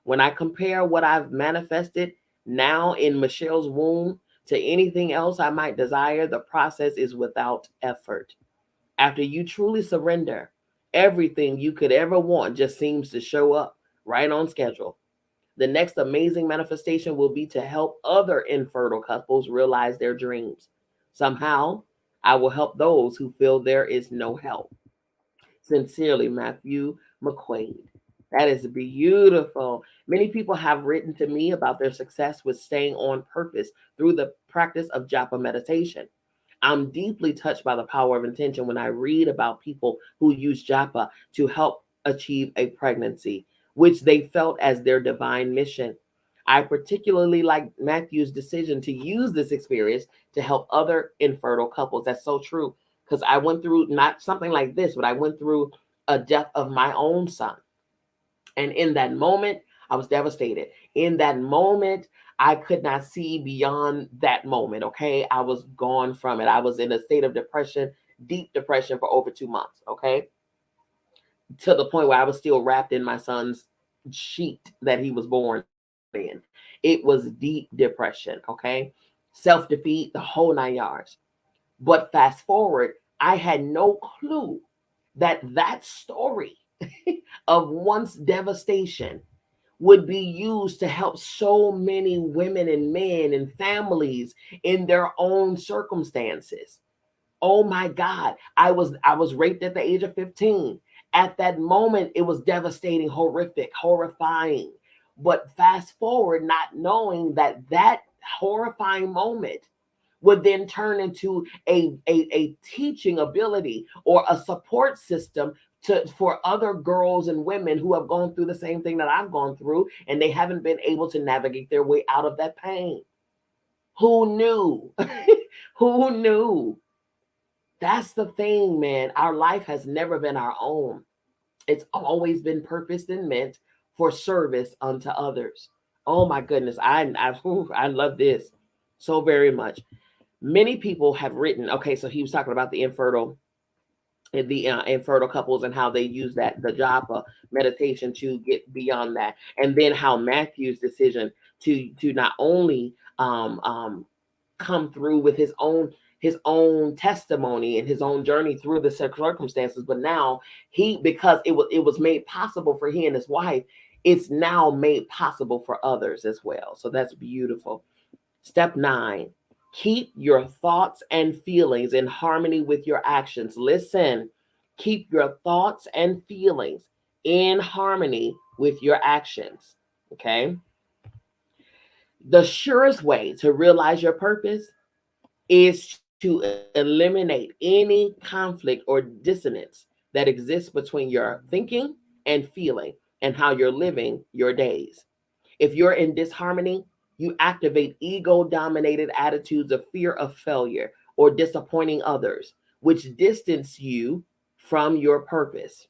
When I compare what I've manifested now in Michelle's womb to anything else I might desire, the process is without effort. After you truly surrender, everything you could ever want just seems to show up right on schedule. The next amazing manifestation will be to help other infertile couples realize their dreams. Somehow, I will help those who feel there is no help. Sincerely, Matthew McQuaid. That is beautiful. Many people have written to me about their success with staying on purpose through the practice of japa meditation. I'm deeply touched by the power of intention when I read about people who use japa to help achieve a pregnancy, which they felt as their divine mission. I particularly like Matthew's decision to use this experience to help other infertile couples. That's so true. Because I went through not something like this, but I went through a death of my own son. And in that moment, I was devastated. In that moment, I could not see beyond that moment. Okay. I was gone from it. I was in a state of depression, deep depression for over 2 months. Okay. To the point where I was still wrapped in my son's sheet that he was born in. It was deep depression. Okay. Self defeat, the whole 9 yards. But fast forward, I had no clue that that story of once devastation would be used to help so many women and men and families in their own circumstances. Oh my God. I was raped at the age of 15. At that moment, it was devastating, horrific, horrifying. But fast forward, not knowing that that horrifying moment would then turn into a teaching ability or a support system for other girls and women who have gone through the same thing that I've gone through and they haven't been able to navigate their way out of that pain. Who knew? Who knew? That's the thing, man. Our life has never been our own. It's always been purposed and meant for service unto others. Oh my goodness. I love this so very much. Many people have written, okay, so he was talking about the infertile couples and how they use that the japa meditation to get beyond that, and then how Matthew's decision to not only come through with his own testimony and his own journey through the circumstances, but now he, because it was made possible for he and his wife, it's now made possible for others as well. So that's beautiful. Step 9, keep your thoughts and feelings in harmony with your actions. Listen, keep your thoughts and feelings in harmony with your actions. Okay. The surest way to realize your purpose is to eliminate any conflict or dissonance that exists between your thinking and feeling and how you're living your days. If you're in disharmony, you activate ego dominated attitudes of fear of failure or disappointing others, which distance you from your purpose.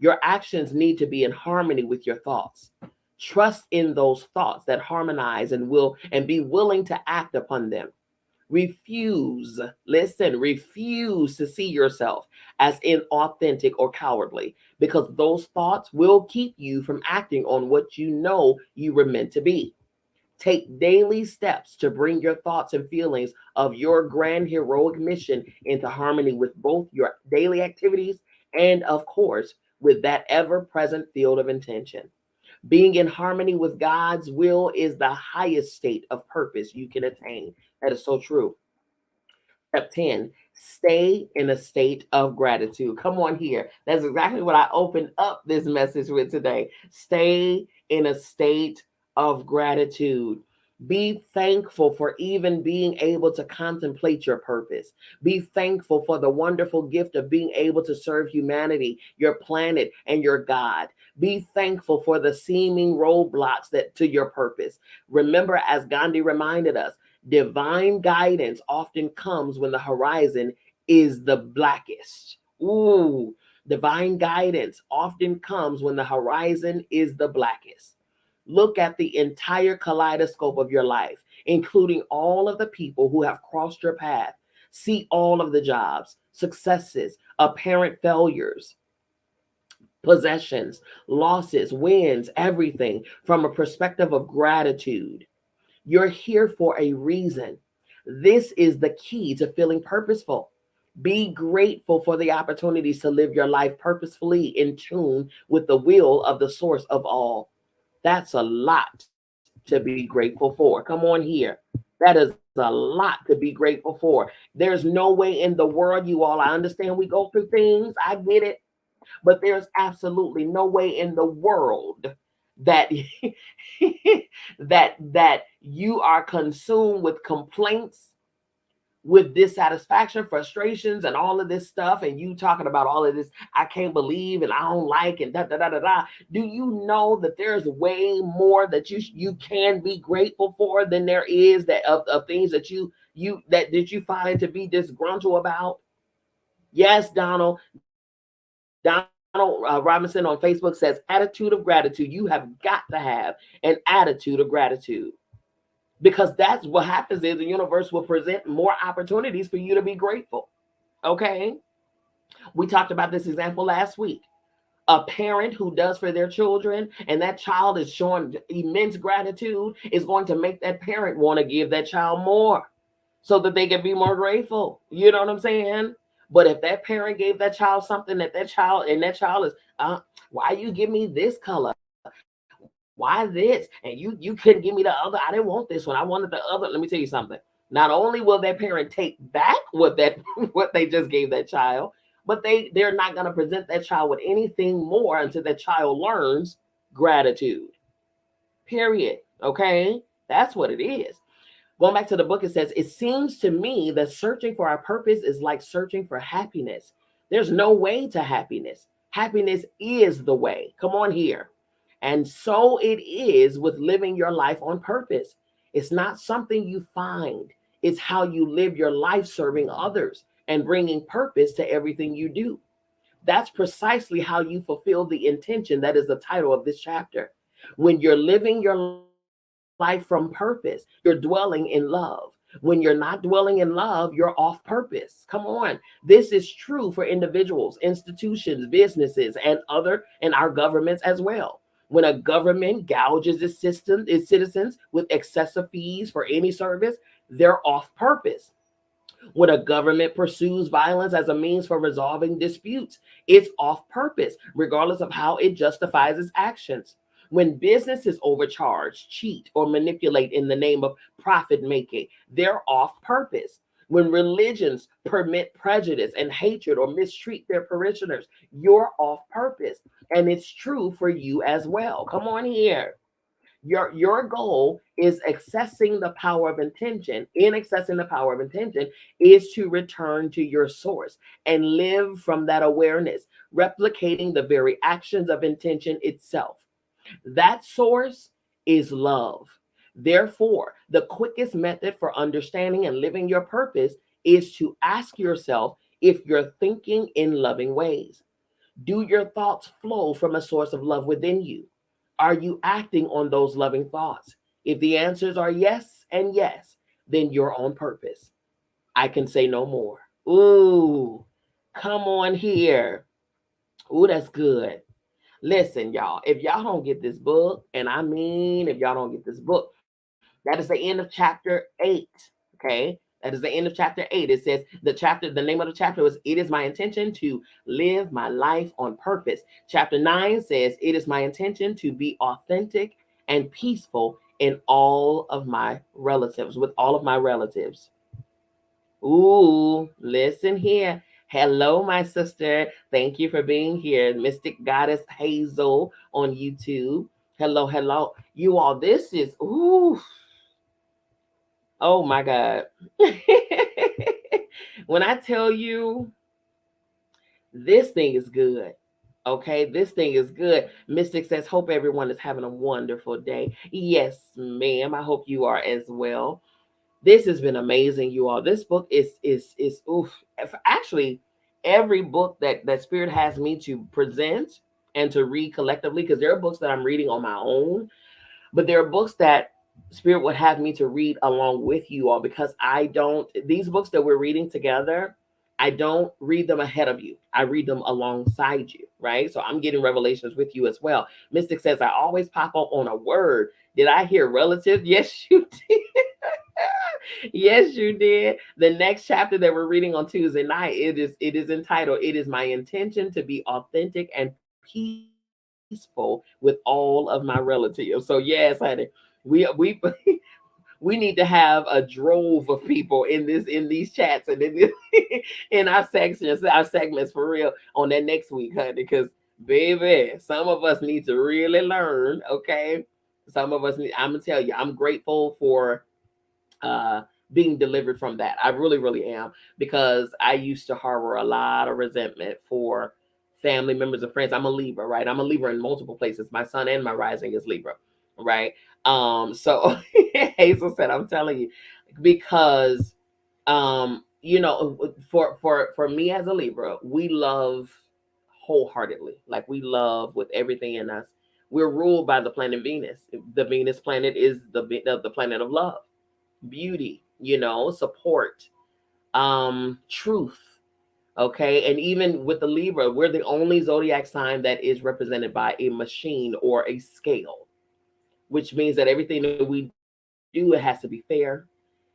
Your actions need to be in harmony with your thoughts. Trust in those thoughts that harmonize and be willing to act upon them. Refuse, listen, refuse to see yourself as inauthentic or cowardly, because those thoughts will keep you from acting on what you know you were meant to be. Take daily steps to bring your thoughts and feelings of your grand heroic mission into harmony with both your daily activities and, of course, with that ever present field of intention. Being in harmony with God's will is the highest state of purpose you can attain. That is so true. Step 10, stay in a state of gratitude. Come on here. That's exactly what I opened up this message with today. Stay in a state of gratitude. Be thankful for even being able to contemplate your purpose. Be thankful for the wonderful gift of being able to serve humanity, your planet, and your God. Be thankful for the seeming roadblocks that to your purpose. Remember, as Gandhi reminded us, divine guidance often comes when the horizon is the blackest. Ooh, divine guidance often comes when the horizon is the blackest. Look at the entire kaleidoscope of your life, including all of the people who have crossed your path. See all of the jobs, successes, apparent failures, possessions, losses, wins, everything from a perspective of gratitude. You're here for a reason. This is the key to feeling purposeful. Be grateful for the opportunities to live your life purposefully in tune with the will of the source of all. That's a lot to be grateful for. Come on here. That is a lot to be grateful for. There's no way in the world, you all, I understand we go through things, I get it, but there's absolutely no way in the world that that you are consumed with complaints, with dissatisfaction, frustrations, and all of this stuff, and you talking about all of this, I can't believe and I don't like and da da da da da. Do you know that there's way more that you can be grateful for than there is that of things that that you find to be disgruntled about? Yes, Donald Robinson on Facebook says, attitude of gratitude. You have got to have an attitude of gratitude, because that's what happens is the universe will present more opportunities for you to be grateful. Okay. We talked about this example last week. A parent who does for their children and that child is showing immense gratitude is going to make that parent want to give that child more so that they can be more grateful. You know what I'm saying? But if that parent gave that child something that child is, why you give me this color? Why this? And you couldn't give me the other. I didn't want this one. I wanted the other. Let me tell you something. Not only will that parent take back what they just gave that child, but they're not going to present that child with anything more until that child learns gratitude. Period. Okay? That's what it is. Going back to the book, it says, it seems to me that searching for our purpose is like searching for happiness. There's no way to happiness. Happiness is the way. Come on here. And so it is with living your life on purpose. It's not something you find, it's how you live your life serving others and bringing purpose to everything you do. That's precisely how you fulfill the intention that is the title of this chapter. When you're living your life from purpose, you're dwelling in love. When you're not dwelling in love, you're off purpose. Come on. This is true for individuals, institutions, businesses, and our governments as well. When a government gouges its citizens with excessive fees for any service, they're off purpose. When a government pursues violence as a means for resolving disputes, it's off purpose, regardless of how it justifies its actions. When businesses overcharge, cheat, or manipulate in the name of profit making, they're off purpose. When religions permit prejudice and hatred or mistreat their parishioners, you're off purpose. And it's true for you as well. Come on here. Your goal is accessing the power of intention. In accessing the power of intention is to return to your source and live from that awareness, replicating the very actions of intention itself. That source is love. Therefore, the quickest method for understanding and living your purpose is to ask yourself if you're thinking in loving ways. Do your thoughts flow from a source of love within you? Are you acting on those loving thoughts? If the answers are yes and yes, then you're on purpose. I can say no more. Ooh, come on here. Ooh, that's good. Listen, y'all, if y'all don't get this book, and I mean, if y'all don't get this book, that is the end of chapter 8. Okay. That is the end of chapter 8. It says the name of the chapter was It is my intention to live my life on purpose. Chapter 9 says, It is my intention to be authentic and peaceful in all of my relatives, with all of my relatives. Ooh, listen here. Hello, my sister. Thank you for being here. Mystic Goddess Hazel on YouTube. Hello, hello. You all, this is, ooh, oh my God. When I tell you, this thing is good. Okay, this thing is good. Mystic says, hope everyone is having a wonderful day. Yes, ma'am. I hope you are as well. This has been amazing, you all. This book is oof. Actually, every book that Spirit has me to present and to read collectively, because there are books that I'm reading on my own, but there are books that Spirit would have me to read along with you all, because I don't, these books that we're reading together, I don't read them ahead of you. I read them alongside you, right? So I'm getting revelations with you as well. Mystic says, I always pop up on a word. Did I hear relative? Yes, you did. Yes, you did. The next chapter that we're reading on Tuesday night, it is entitled, It is My Intention to Be Authentic and Peaceful with All of My Relatives. So yes, honey, we we need to have a drove of people in these chats and in our sections, our segments for real on that next week, honey, because baby, some of us need to really learn, okay? Some of us need, I'm gonna tell you, I'm grateful for uh being delivered from that. I really, really am, because I used to harbor a lot of resentment for family members and friends. I'm a Libra, right? I'm a Libra in multiple places. My sun and my rising is Libra, right? So Hazel said, I'm telling you, because for me as a Libra, we love wholeheartedly. Like, we love with everything in us. We're ruled by the planet Venus. The Venus planet is the planet of love, beauty, support, truth. Okay. And even with the Libra, we're the only zodiac sign that is represented by a machine or a scale, which means that everything that we do, it has to be fair.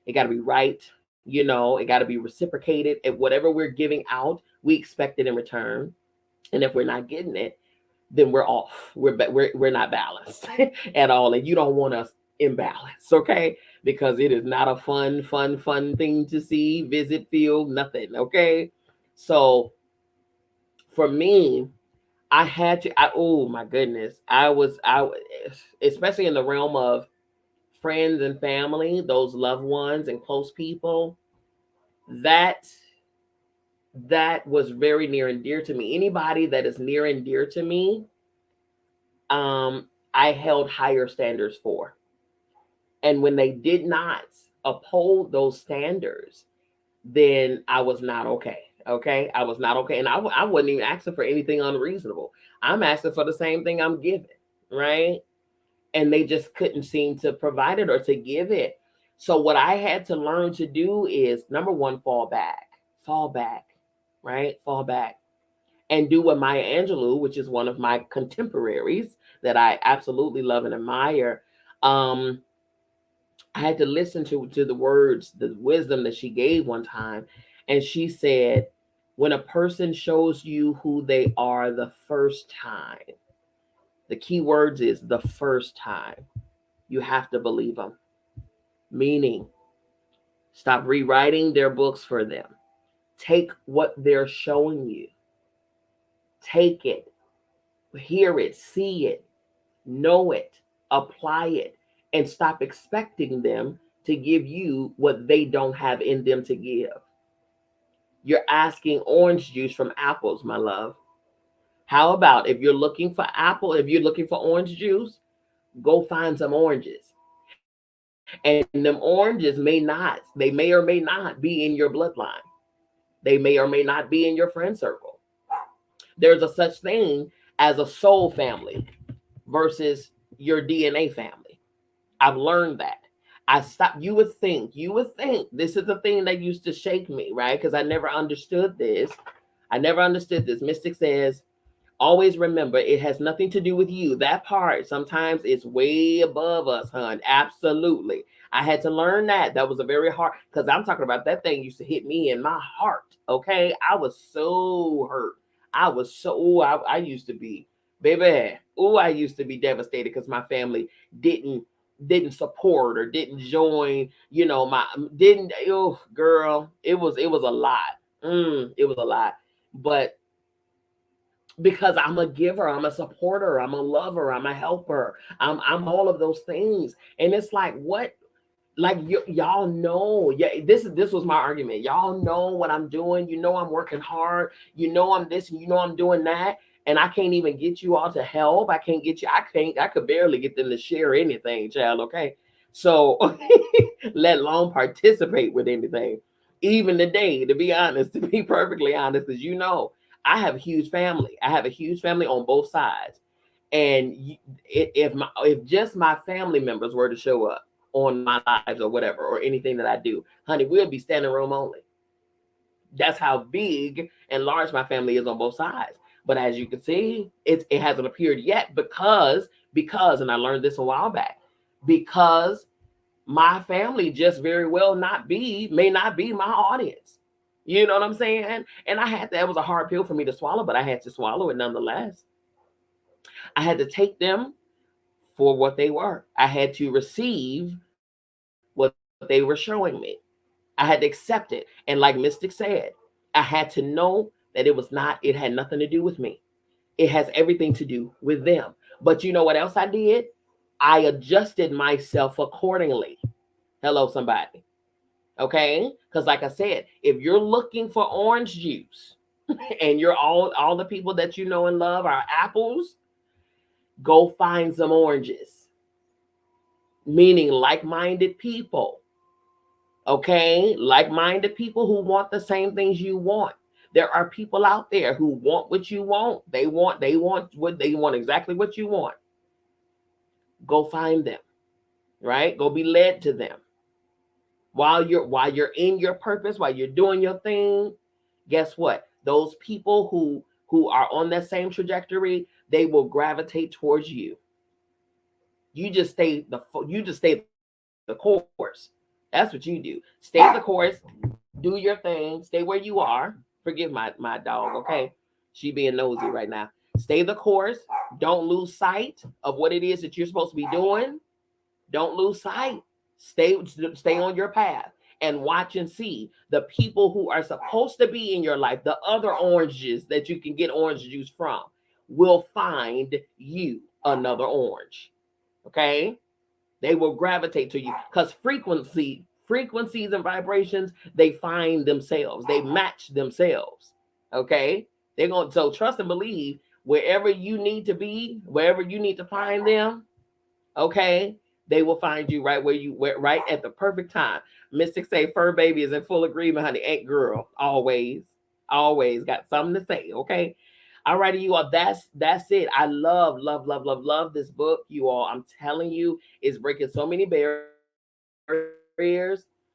It got to be right. It got to be reciprocated. And whatever we're giving out, we expect it in return. And if we're not getting it, then we're off. We're not balanced at all, and you don't want us imbalanced, okay? Because it is not a fun thing to see, visit, feel, nothing, okay? So for me, I had to. Oh my goodness, especially in the realm of friends and family, those loved ones and close people. That that was very near and dear to me. Anybody that is near and dear to me, I held higher standards for. And when they did not uphold those standards, then I was not okay. Okay. I was not okay. And I wasn't even asking for anything unreasonable. I'm asking for the same thing I'm giving. Right. And they just couldn't seem to provide it or to give it. So what I had to learn to do is, number one, fall back, right? Fall back and do what Maya Angelou, which is one of my contemporaries that I absolutely love and admire. Um, I had to listen to the words, the wisdom that she gave one time, and she said, "When a person shows you who they are the first time, the key words is the first time. You have to believe them. Meaning, stop rewriting their books for them. Take what they're showing you. Take it, hear it, see it, know it, apply it, and stop expecting them to give you what they don't have in them to give. You're asking orange juice from apples, my love. How about, if you're looking for orange juice, go find some oranges. And them oranges they may or may not be in your bloodline. They may or may not be in your friend circle. There's a such thing as a soul family versus your DNA family. I've learned that. I stopped. You would think this is the thing that used to shake me, right? Because I never understood this. Mystic says, always remember, it has nothing to do with you. That part sometimes it's way above us, hon. Absolutely. I had to learn that. That was a very hard, because I'm talking about that thing used to hit me in my heart. Okay. I was so hurt. I used to be, baby. I used to be devastated because my family didn't didn't support or didn't join, my didn't oh girl, it was a lot. It was a lot. But because I'm a giver, I'm a supporter, I'm a lover, I'm a helper, I'm all of those things. And it's like, what, like, y'all know, yeah, this was my argument. Y'all know what I'm doing, I'm working hard, I'm this, and I'm doing that, and I can't even get you all to help. I could barely get them to share anything, child. Okay, so let alone participate with anything. Even today, to be honest, to be perfectly honest, as I have a huge family. I have a huge family on both sides. And if just my family members were to show up on my lives or whatever, or anything that I do, honey, we'll be standing room only. That's how big and large my family is on both sides. But as you can see, it hasn't appeared yet because, and I learned this a while back, because my family just very well may not be my audience. You know what I'm saying? And that was a hard pill for me to swallow, but I had to swallow it nonetheless. I had to take them for what they were. I had to receive what they were showing me. I had to accept it. And like Mystic said, I had to know that it had nothing to do with me. It has everything to do with them. But you know what else I did? I adjusted myself accordingly. Hello, somebody. Okay? Because like I said, if you're looking for orange juice and you're all the people that you know and love are apples, go find some oranges. Meaning like-minded people. Okay? Like-minded people who want the same things you want. There are people out there who want what you want. They want exactly what you want. Go find them. Right? Go be led to them. While you're in your purpose, while you're doing your thing, guess what? Those people who are on that same trajectory, they will gravitate towards you. You just stay the course. That's what you do. Stay the course, do your thing, stay where you are. Forgive my dog, okay? She being nosy right now. Stay the course. Don't lose sight of what it is that you're supposed to be doing. Don't lose sight. Stay on your path and watch and see the people who are supposed to be in your life, the other oranges that you can get orange juice from, will find you another orange. Okay? They will gravitate to you because frequencies and vibrations, they find themselves. They match themselves. Okay? They're going to, so trust and believe wherever you need to be, wherever you need to find them, okay, they will find you right at the perfect time. Mystic say Fur Baby is in full agreement, honey. Ain't girl. Always got something to say. Okay. All righty, you all. That's it. I love this book, you all. I'm telling you, it's breaking so many barriers.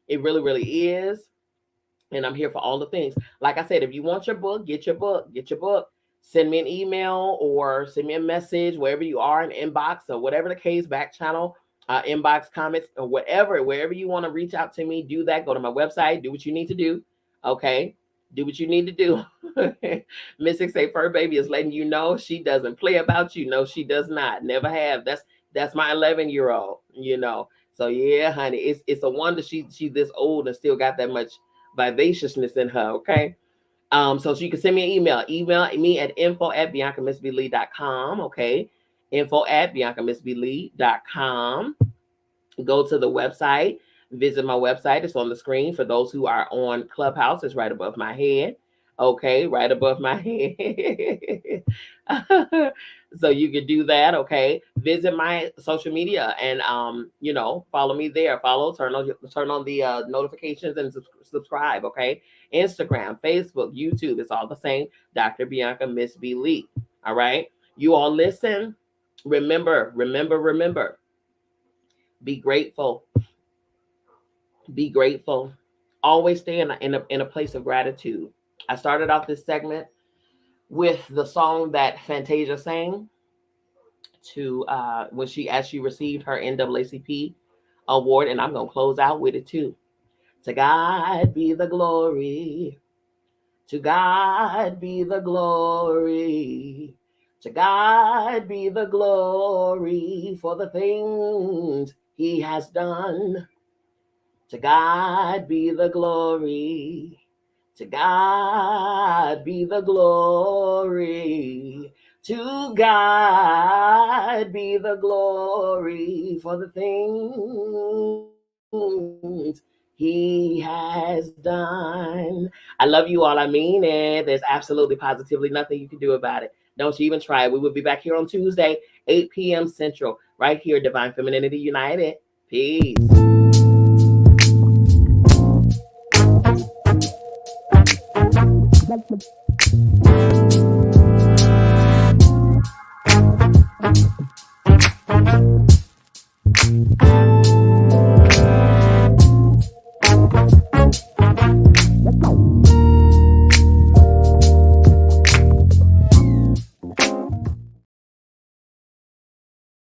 It really is. And I'm here for all the things. Like I said, if you want your book, get your book. Send me an email or send me a message wherever you are, an inbox or whatever the case, back channel, inbox comments or wherever you want to reach out to me. Do that. Go to my website. Do what you need to do. Okay. Do what you need to do. Mystic say Fur Baby is letting you know she doesn't play about you. No, she does not. Never have. That's my 11-year-old. So yeah, honey, it's a wonder she's this old and still got that much vivaciousness in her. Okay. So you can send me an email. Email me at info@biancamissblee.com. Okay. info@biancamissblee.com. Go to the website, visit my website. It's on the screen for those who are on Clubhouse. It's right above my head. Okay, right above my head. So you can do that. Okay, visit my social media and follow me there. Turn on the notifications and subscribe. Okay, Instagram, Facebook, YouTube. It's all the same. Dr. Bianca Miss B. Lee. All right, you all listen. Remember. Be grateful. Be grateful. Always stay in a place of gratitude. I started off this segment with the song that Fantasia sang to when she received her NAACP award, and I'm gonna close out with it too. To God be the glory. To God be the glory. To God be the glory for the things he has done. To God be the glory. To God be the glory. To God be the glory for the things he has done. I love you all. I mean it. There's absolutely positively nothing you can do about it. Don't you even try. We will be back here on Tuesday, 8 p.m. Central, right here, Divine Femininity United. Peace.